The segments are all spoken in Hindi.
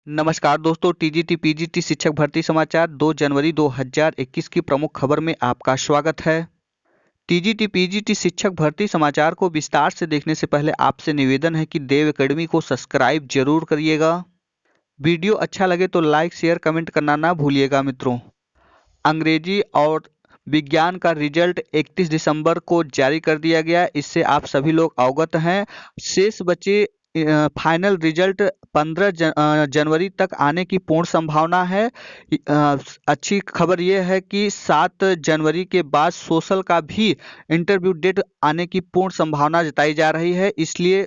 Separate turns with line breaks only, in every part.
नमस्कार दोस्तों, टीजीटी पीजीटी शिक्षक भर्ती समाचार 2 जनवरी 2021 की प्रमुख खबर में आपका स्वागत है। टीजीटी पीजीटी शिक्षक भर्ती समाचार को विस्तार से देखने से पहले आपसे निवेदन है कि देव एकेडमी को सब्सक्राइब जरूर करिएगा। वीडियो अच्छा लगे तो लाइक शेयर कमेंट करना ना भूलिएगा मित्रों। अंग्रेजी और विज्ञान का रिजल्ट 31 दिसंबर को जारी कर दिया गया, इससे आप सभी लोग अवगत हैं। शेष बचे फाइनल रिजल्ट 15 जनवरी तक आने की पूर्ण संभावना है। अच्छी खबर यह है कि 7 जनवरी के बाद सोशल का भी इंटरव्यू डेट आने की पूर्ण संभावना जताई जा रही है, इसलिए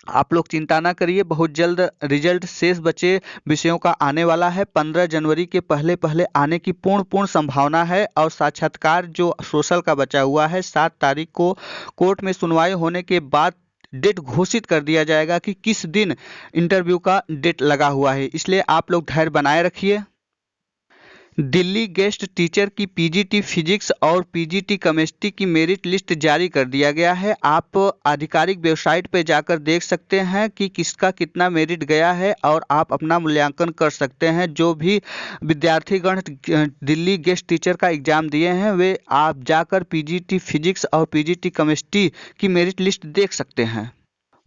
आप लोग चिंता ना करिए। बहुत जल्द रिजल्ट शेष बचे विषयों का आने वाला है। 15 जनवरी के पहले पहले आने की पूर्ण संभावना है। और साक्षात्कार जो सोशल का बचा हुआ है 7 तारीख को कोर्ट में सुनवाई होने के बाद डेट घोषित कर दिया जाएगा कि किस दिन इंटरव्यू का डेट लगा हुआ है, इसलिए आप लोग धैर्य बनाए रखिए। दिल्ली गेस्ट टीचर की पीजीटी फिजिक्स और पीजीटी केमिस्ट्री की मेरिट लिस्ट जारी कर दिया गया है। आप आधिकारिक वेबसाइट पर जाकर देख सकते हैं कि किसका कितना मेरिट गया है और आप अपना मूल्यांकन कर सकते हैं। जो भी विद्यार्थीगण दिल्ली गेस्ट टीचर का एग्जाम दिए हैं वे आप जाकर पीजीटी फिजिक्स और पीजीटी केमिस्ट्री की मेरिट लिस्ट देख सकते हैं।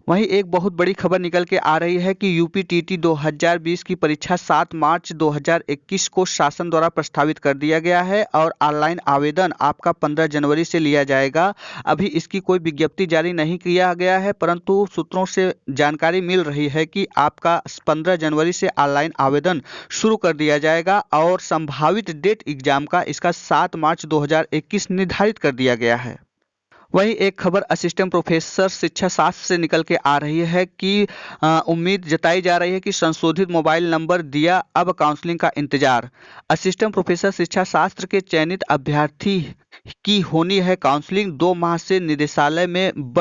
वहीं एक बहुत बड़ी खबर निकल के आ रही है कि यूपीटीटी 2020 की परीक्षा 7 मार्च 2021 को शासन द्वारा प्रस्तावित कर दिया गया है और ऑनलाइन आवेदन आपका 15 जनवरी से लिया जाएगा। अभी इसकी कोई विज्ञप्ति जारी नहीं किया गया है, परंतु सूत्रों से जानकारी मिल रही है कि आपका 15 जनवरी से ऑनलाइन आवेदन शुरू कर दिया जाएगा और संभावित डेट एग्जाम का इसका 7 मार्च 2021 निर्धारित कर दिया गया है। वहीं एक खबर असिस्टेंट प्रोफेसर शिक्षा शास्त्र से निकल के आ रही है कि उम्मीद जताई जा रही है कि संशोधित मोबाइल नंबर दिया, अब काउंसलिंग का इंतजार। असिस्टेंट प्रोफेसर शिक्षा शास्त्र के चयनित अभ्यर्थी की होनी है काउंसलिंग। 2 माह से निदेशालय में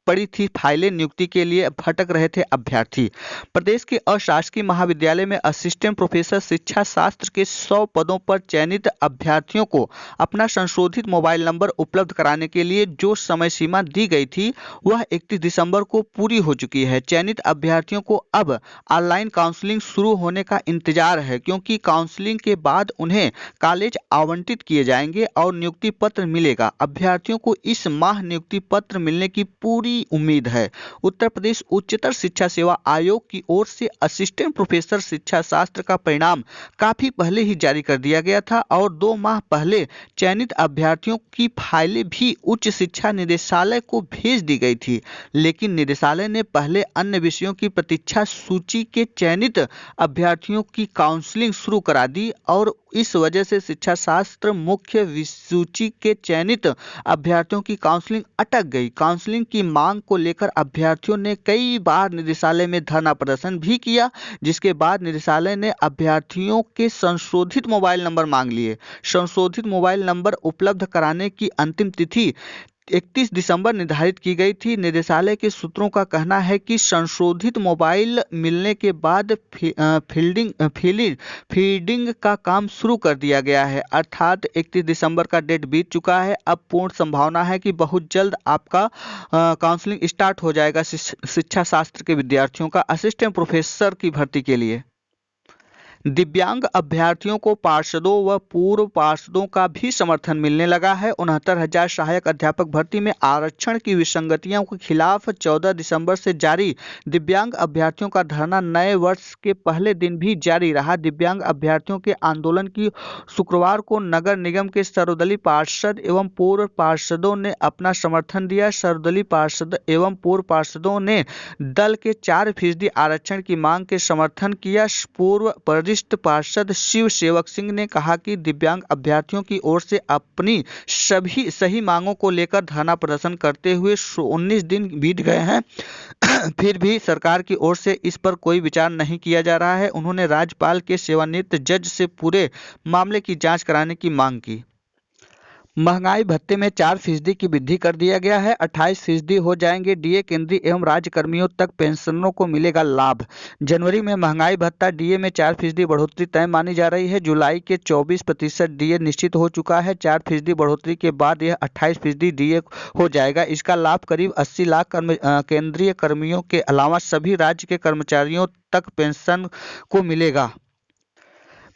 पड़ी थी फाइलें, नियुक्ति के लिए भटक रहे थे अभ्यर्थी। प्रदेश के अशासकीय महाविद्यालय में असिस्टेंट प्रोफेसर शिक्षा शास्त्र के 100 पदों पर चयनित अभ्यर्थियों को अपना संशोधित मोबाइल नंबर उपलब्ध कराने के लिए जो समय सीमा दी गई थी वह 31 दिसंबर को पूरी हो चुकी है। चयनित अभ्यर्थियों को अब ऑनलाइन काउंसलिंग शुरू होने का इंतजार है, क्योंकि काउंसलिंग के बाद उन्हें कॉलेज आवंटित किए जाएंगे और नियुक्ति पत्र मिलेगा। अभ्यर्थियों को इस माह नियुक्ति पत्र मिलने की पूरी उम्मीद है। उत्तर प्रदेश उच्चतर शिक्षा सेवा आयोग की ओर से असिस्टेंट प्रोफेसर शिक्षा शास्त्र का परिणाम काफी पहले ही जारी कर दिया गया था और 2 माह पहले चयनित अभ्यर्थियों की फाइलें भी उच्च शिक्षा निदेशालय को भेज दी गई थी, लेकिन निदेशालय ने पहले अन्य विषयों की प्रतीक्षा सूची के चयनित अभ्यर्थियों की काउंसलिंग शुरू करा दी और इस वजह से शिक्षा शास्त्र मुख्य सूची के चयनित अभ्यर्थियों की काउंसलिंग अटक गई। काउंसलिंग की मांग को लेकर अभ्यर्थियों ने कई बार निदेशालय में धरना प्रदर्शन भी किया, जिसके बाद निदेशालय ने अभ्यर्थियों के संशोधित मोबाइल नंबर मांग लिए। संशोधित मोबाइल नंबर उपलब्ध कराने की अंतिम तिथि 31 दिसंबर निर्धारित की गई थी। निदेशालय के सूत्रों का कहना है कि संशोधित मोबाइल मिलने के बाद फीडिंग का काम शुरू कर दिया गया है, अर्थात 31 दिसंबर का डेट बीत चुका है। अब पूर्ण संभावना है कि बहुत जल्द आपका काउंसलिंग स्टार्ट हो जाएगा शिक्षा शास्त्र के विद्यार्थियों का असिस्टेंट प्रोफेसर की भर्ती के लिए। दिव्यांग अभ्यर्थियों को पार्षदों व पूर्व पार्षदों का भी समर्थन मिलने लगा है। 69,000 सहायक अध्यापक भर्ती में आरक्षण की विसंगतियों के खिलाफ 14 दिसंबर से जारी दिव्यांग अभ्यर्थियों का धरना नए वर्ष के पहले दिन भी जारी रहा। दिव्यांग अभ्यर्थियों के आंदोलन की शुक्रवार को नगर निगम के सर्वदलीय पार्षद एवं पूर्व पार्षदों ने अपना समर्थन दिया। सर्वदलीय पार्षद एवं पूर्व पार्षदों ने दल के 4% आरक्षण की मांग के समर्थन किया। पूर्व वरिष्ठ पार्षद शिव सेवक सिंह ने कहा कि दिव्यांग अभ्यर्थियों की ओर से अपनी सभी सही मांगों को लेकर धरना प्रदर्शन करते हुए 19 दिन बीत गए हैं, फिर भी सरकार की ओर से इस पर कोई विचार नहीं किया जा रहा है। उन्होंने राज्यपाल के सेवानिवृत्त जज से पूरे मामले की जांच कराने की मांग की। महंगाई भत्ते में 4% की वृद्धि कर दिया गया है। 28% हो जाएंगे डीए। केंद्रीय एवं राज्य कर्मियों तक पेंशनरों को मिलेगा लाभ। जनवरी में महंगाई भत्ता डीए में 4% बढ़ोतरी तय मानी जा रही है। जुलाई के 24% डीए निश्चित हो चुका है। 4% बढ़ोतरी के बाद यह 28% डीए हो जाएगा। इसका लाभ करीब 80 लाख केंद्रीय कर्मियों के अलावा सभी राज्य के कर्मचारियों तक पेंशन को मिलेगा।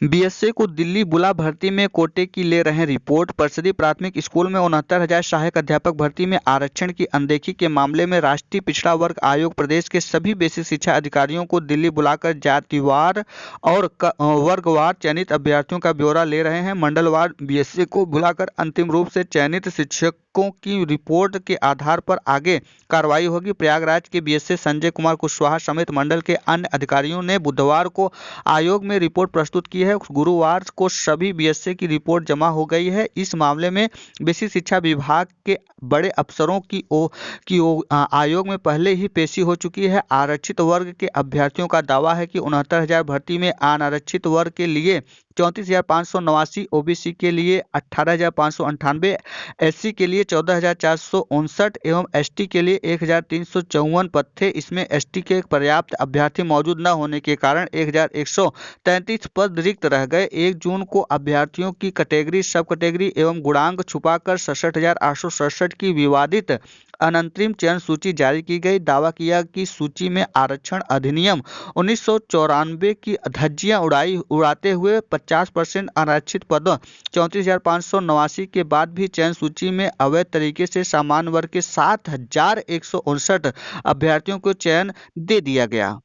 बीएसए को दिल्ली बुला भर्ती में कोटे की ले रहे हैं रिपोर्ट। परिषदीय प्राथमिक स्कूल में 69,000 सहायक अध्यापक भर्ती में आरक्षण की अनदेखी के मामले में राष्ट्रीय पिछड़ा वर्ग आयोग प्रदेश के सभी बेसिक शिक्षा अधिकारियों को दिल्ली बुलाकर जातिवार और वर्गवार चयनित अभ्यर्थियों का ब्यौरा ले रहे हैं। मंडलवार बीएसए को बुलाकर अंतिम रूप से चयनित शिक्षकों की रिपोर्ट के आधार पर आगे कार्रवाई होगी। प्रयागराज के बीएसए संजय कुमार कुशवाहा समेत मंडल के अन्य अधिकारियों ने बुधवार को आयोग में रिपोर्ट प्रस्तुत की है। गुरुवार को सभी बीएसए की रिपोर्ट जमा हो गई है। इस मामले में बेसिक शिक्षा विभाग के बड़े अफसरों की आयोग में पहले ही पेशी हो चुकी है। आरक्षित वर्ग के अभ्यर्थियों का दावा है कि 69,000 भर्ती में अनारक्षित वर्ग के लिए 34,589, ओबीसी के लिए 18,598, एससी के लिए 14,459 एवं एसटी के लिए 1,354 पद थे। इसमें एसटी के पर्याप्त अभ्यर्थी मौजूद न होने के कारण 1,133 पद रिक्त रह गए। 1 जून को अभ्यर्थियों की कैटेगरी, सब कैटेगरी एवं गुणांक छुपाकर 67,867 की विवादित अनंतरिम चयन सूची जारी की गई। दावा किया कि सूची में आरक्षण अधिनियम 1994 की धज्जियां उड़ाते हुए 50% आरक्षित पदों 34,589 के बाद भी चयन सूची में अवैध तरीके से सामान्य वर्ग के 7,159 अभ्यर्थियों को चयन दे दिया गया।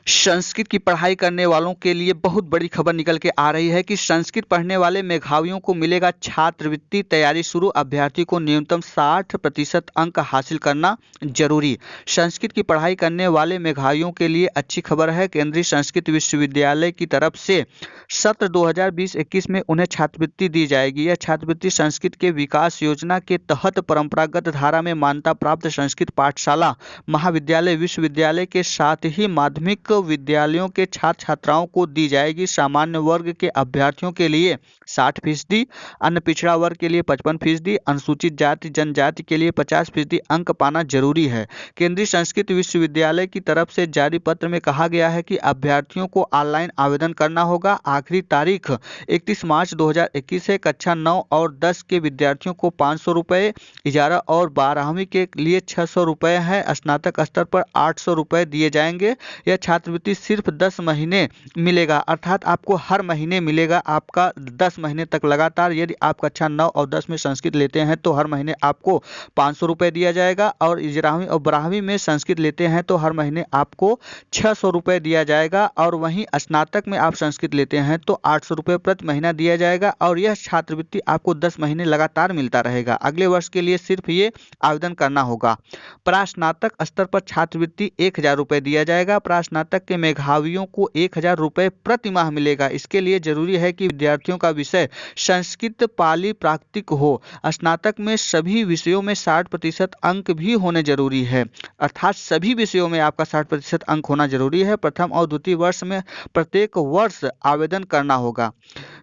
संस्कृत की पढ़ाई करने वालों के लिए बहुत बड़ी खबर निकल के आ रही है कि संस्कृत पढ़ने वाले मेधावियों को मिलेगा छात्रवृत्ति। तैयारी शुरू। अभ्यर्थी को न्यूनतम 60% अंक हासिल करना जरूरी। संस्कृत की पढ़ाई करने वाले मेधावियों के लिए अच्छी खबर है। केंद्रीय संस्कृत विश्वविद्यालय की तरफ से सत्र 2020-21 में उन्हें छात्रवृत्ति दी जाएगी। यह छात्रवृत्ति संस्कृत के विकास योजना के तहत परंपरागत धारा में मान्यता प्राप्त संस्कृत पाठशाला, महाविद्यालय, विश्वविद्यालय के साथ ही माध्यमिक विद्यालयों के छात्र छात्राओं को दी जाएगी। सामान्य वर्ग के अभ्यर्थियों के लिए 60%, अन्य पिछड़ा वर्ग के लिए 55%, अनुसूचित जाति जनजाति के लिए 50% अंक पाना जरूरी है। केंद्रीय संस्कृत विश्वविद्यालय की तरफ से जारी पत्र में कहा गया है कि अभ्यर्थियों को ऑनलाइन आवेदन करना होगा। आखिरी तारीख 31 मार्च 2021 है। कक्षा 9 और 10 के विद्यार्थियों को 500 रुपये, 11 और 12वीं के लिए 600 रुपये है। स्नातक स्तर पर 800 रुपये दिए जाएंगे। यह छात्रवृत्ति सिर्फ 10 महीने मिलेगा, अर्थात आपको हर महीने मिलेगा आपका 10 महीने तक लगातार। यदि आप कक्षा 9 और 10 में संस्कृत लेते हैं तो हर महीने आपको 500 रुपये दिया जाएगा, और 11वीं और 12वीं में संस्कृत लेते हैं तो हर महीने आपको 600 रुपये दिया जाएगा, और वहीं स्नातक में आप संस्कृत लेते हैं तो 800 रुपये प्रति महीना दिया जाएगा, और यह छात्रवृत्ति आपको 10 महीने लगातार मिलता रहेगा। अगले वर्ष के लिए सिर्फ ये आवेदन करना होगा। प्रास्नातक स्तर पर छात्रवृत्ति 1,000 रुपये दिया जाएगा। प्रास्नातक के मेधावियों को 1,000 रुपये प्रति माह मिलेगा। इसके लिए जरूरी है कि विद्यार्थियों का विषय संस्कृत, पाली, प्राकृतिक हो। स्नातक में सभी विषयों में 60% अंक भी होने जरूरी है, अर्थात सभी विषयों में आपका 60% अंक होना जरूरी है। प्रथम और द्वितीय वर्ष में प्रत्येक वर्ष आवेदन करना होगा।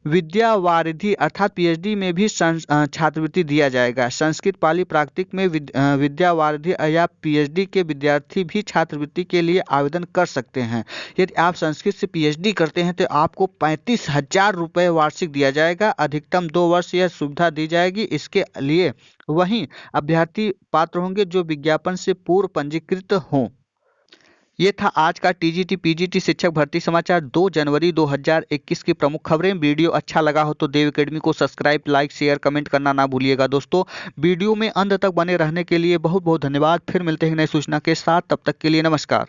विद्या वारिधि अर्थात पीएचडी में भी छात्रवृत्ति दिया जाएगा। संस्कृत, पाली, प्राकृतिक में विद्या वारिधि या पीएचडी के विद्यार्थी भी छात्रवृत्ति के लिए आवेदन कर सकते हैं। यदि आप संस्कृत से पीएचडी करते हैं तो आपको 35,000 रुपये वार्षिक दिया जाएगा। अधिकतम 2 वर्ष यह सुविधा दी जाएगी। इसके लिए वहीं अभ्यर्थी पात्र होंगे जो विज्ञापन से पूर्व पंजीकृत हों। ये था आज का टीजीटी पीजीटी शिक्षक भर्ती समाचार 2 जनवरी 2021 की प्रमुख खबरें। वीडियो अच्छा लगा हो तो देव एकेडमी को सब्सक्राइब, लाइक, शेयर, कमेंट करना ना भूलिएगा दोस्तों। वीडियो में अंत तक बने रहने के लिए बहुत बहुत धन्यवाद। फिर मिलते हैं नई सूचना के साथ, तब तक के लिए नमस्कार।